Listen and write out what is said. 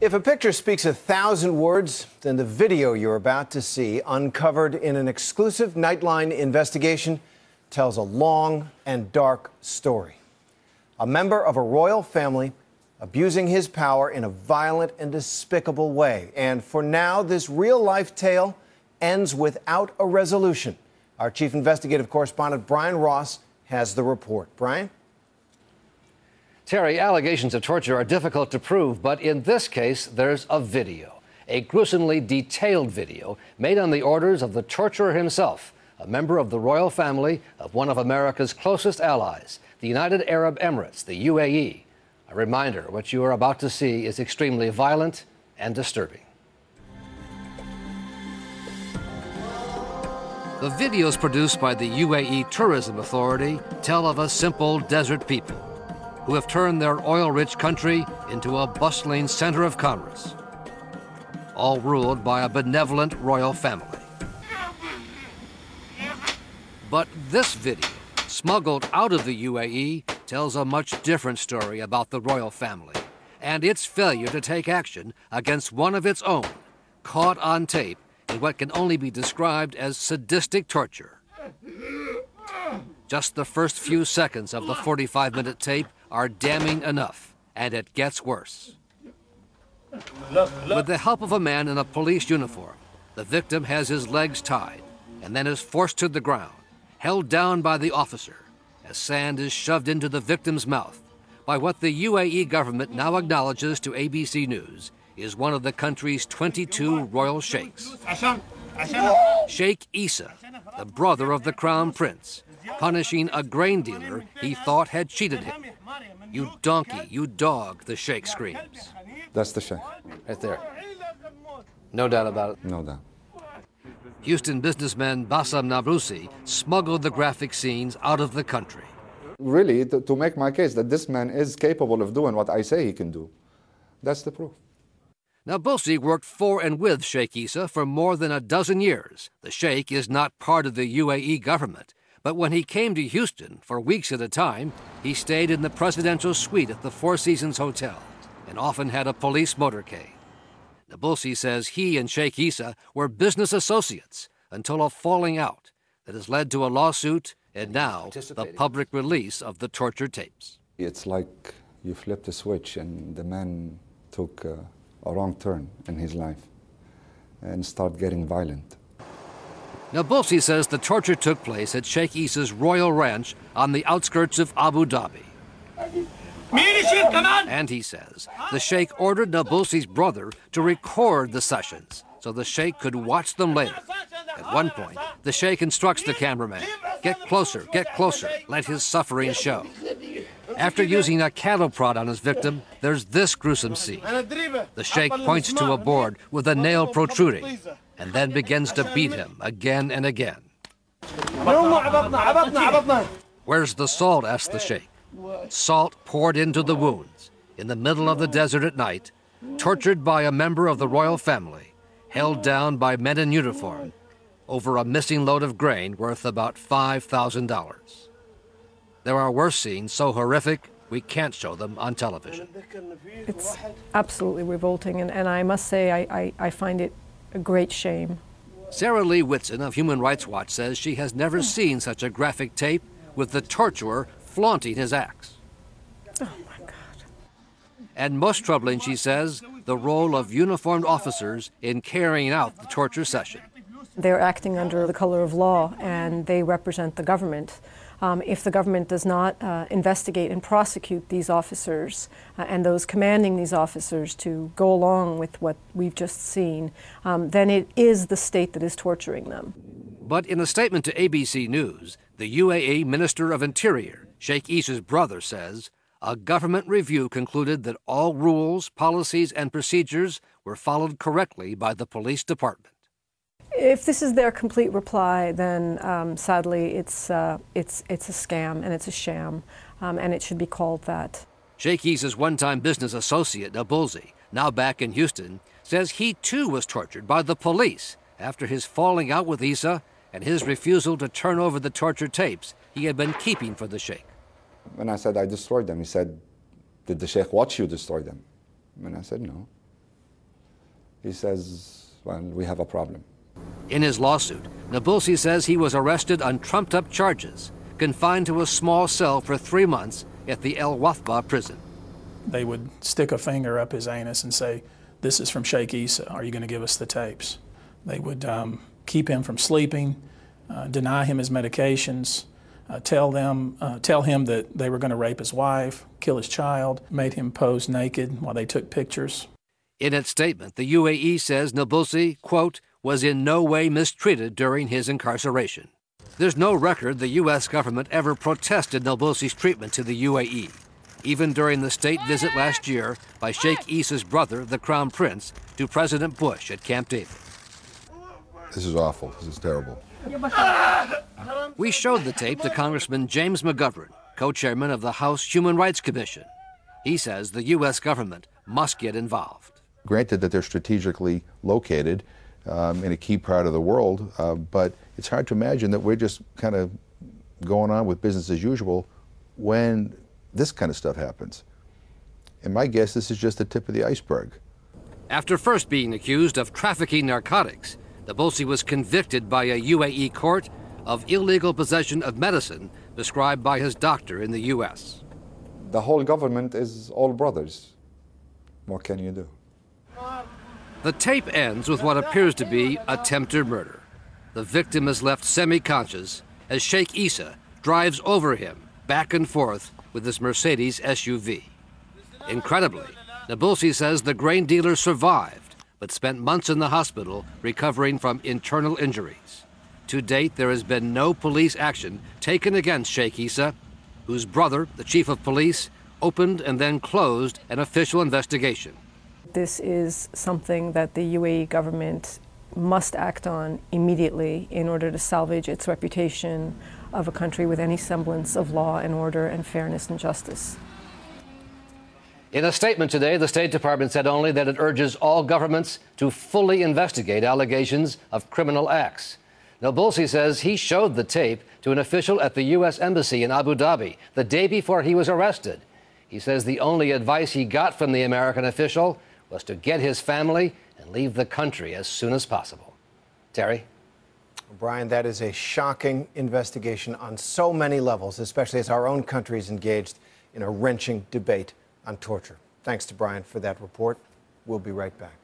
If a picture speaks 1,000 words, then the video you're about to see, uncovered in an exclusive Nightline investigation, tells a long and dark story. A member of a royal family abusing his power in a violent and despicable way. And for now, this real-life tale ends without a resolution. Our chief investigative correspondent, Brian Ross, has the report. Brian? Terry, allegations of torture are difficult to prove, but in this case, there's a video. A gruesomely detailed video made on the orders of the torturer himself, a member of the royal family of one of America's closest allies, the United Arab Emirates, the UAE. A reminder, what you are about to see is extremely violent and disturbing. The videos produced by the UAE Tourism Authority tell of a simple desert people who have turned their oil-rich country into a bustling center of commerce, all ruled by a benevolent royal family. But this video, smuggled out of the UAE, tells a much different story about the royal family and its failure to take action against one of its own, caught on tape in what can only be described as sadistic torture. Just the first few seconds of the 45-minute tape are damning enough, and it gets worse. With the help of a man in a police uniform, the victim has his legs tied and then is forced to the ground, held down by the officer, as sand is shoved into the victim's mouth by what the UAE government now acknowledges to ABC News is one of the country's 22 royal sheikhs. Sheikh Issa, the brother of the crown prince, punishing a grain dealer he thought had cheated him. "You donkey, you dog," the sheikh screams. That's the sheikh. Right there. No doubt about it. No doubt. Houston businessman Bassam Nabrousi smuggled the graphic scenes out of the country. Really, to make my case that this man is capable of doing what I say he can do, that's the proof. Nabrousi worked for and with Sheikh Issa for more than a dozen years. The sheikh is not part of the UAE government, but when he came to Houston for weeks at a time, he stayed in the presidential suite at the Four Seasons Hotel and often had a police motorcade. Nabrousi says he and Sheikh Issa were business associates until a falling out that has led to a lawsuit and now the public release of the torture tapes. It's like you flipped a switch and the man took a wrong turn in his life and started getting violent. Nabrousi says the torture took place at Sheikh Issa's royal ranch on the outskirts of Abu Dhabi. And he says the sheikh ordered Nabrousi's brother to record the sessions so the sheikh could watch them later. At one point, the sheikh instructs the cameraman, get closer, let his suffering show." After using a cattle prod on his victim, there's this gruesome scene. The sheikh points to a board with a nail protruding and then begins to beat him again and again. "Where's the salt?" asks the sheikh. Salt poured into the wounds in the middle of the desert at night, tortured by a member of the royal family, held down by men in uniform over a missing load of grain worth about $5,000. There are worse scenes so horrific we can't show them on television. It's absolutely revolting, and I must say I find it a great shame. Sarah Lee Whitson of Human Rights Watch says she has never seen such a graphic tape with the torturer flaunting his axe. Oh my God. And most troubling, she says, the role of uniformed officers in carrying out the torture session. They're acting under the color of law, and they represent the government. If the government does not investigate and prosecute these officers and those commanding these officers to go along with what we've just seen, then it is the state that is torturing them. But in a statement to ABC News, the UAE Minister of Interior, Sheikh Issa's brother, says a government review concluded that all rules, policies, and procedures were followed correctly by the police department. If this is their complete reply, then sadly it's a scam and it's a sham, and it should be called that. Sheikh Issa's one-time business associate, Nabrousi, now back in Houston, says he too was tortured by the police after his falling out with Issa and his refusal to turn over the torture tapes he had been keeping for the sheikh. When I said I destroyed them, he said, "Did the sheikh watch you destroy them?" And I said, "No." he says, well, we have a problem. In his lawsuit, Nabulsi says he was arrested on trumped-up charges, confined to a small cell for 3 months at the El Wathba prison. They would stick a finger up his anus and say, "This is from Sheikh Issa, are you going to give us the tapes?" They would keep him from sleeping, deny him his medications, tell him that they were going to rape his wife, kill his child, made him pose naked while they took pictures. In its statement, the UAE says Nabulsi, quote, was in no way mistreated during his incarceration. There's no record the U.S. government ever protested Nabulsi's treatment to the UAE, even during the state visit last year by Sheikh Issa's brother, the Crown Prince, to President Bush at Camp David. This is awful. This is terrible. We showed the tape to Congressman James McGovern, co-chairman of the House Human Rights Commission. He says the U.S. government must get involved. Granted that they're strategically located in a key part of the world, but it's hard to imagine that we're just kind of going on with business as usual when this kind of stuff happens. And my guess, this is just the tip of the iceberg. After first being accused of trafficking narcotics, Nabulsi was convicted by a UAE court of illegal possession of medicine prescribed by his doctor in the U.S. The whole government is all brothers. What can you do? The tape ends with what appears to be attempted murder. The victim is left semi-conscious as Sheikh Issa drives over him back and forth with his Mercedes SUV. Incredibly, Nabulsi says the grain dealer survived, but spent months in the hospital recovering from internal injuries. To date, there has been no police action taken against Sheikh Issa, whose brother, the chief of police, opened and then closed an official investigation. This is something that the UAE government must act on immediately in order to salvage its reputation of a country with any semblance of law and order and fairness and justice. In a statement today, the State Department said only that it urges all governments to fully investigate allegations of criminal acts. Nabulsi says he showed the tape to an official at the U.S. Embassy in Abu Dhabi the day before he was arrested. He says the only advice he got from the American official was to get his family and leave the country as soon as possible. Terry? Brian, that is a shocking investigation on so many levels, especially as our own country is engaged in a wrenching debate on torture. Thanks to Brian for that report. We'll be right back.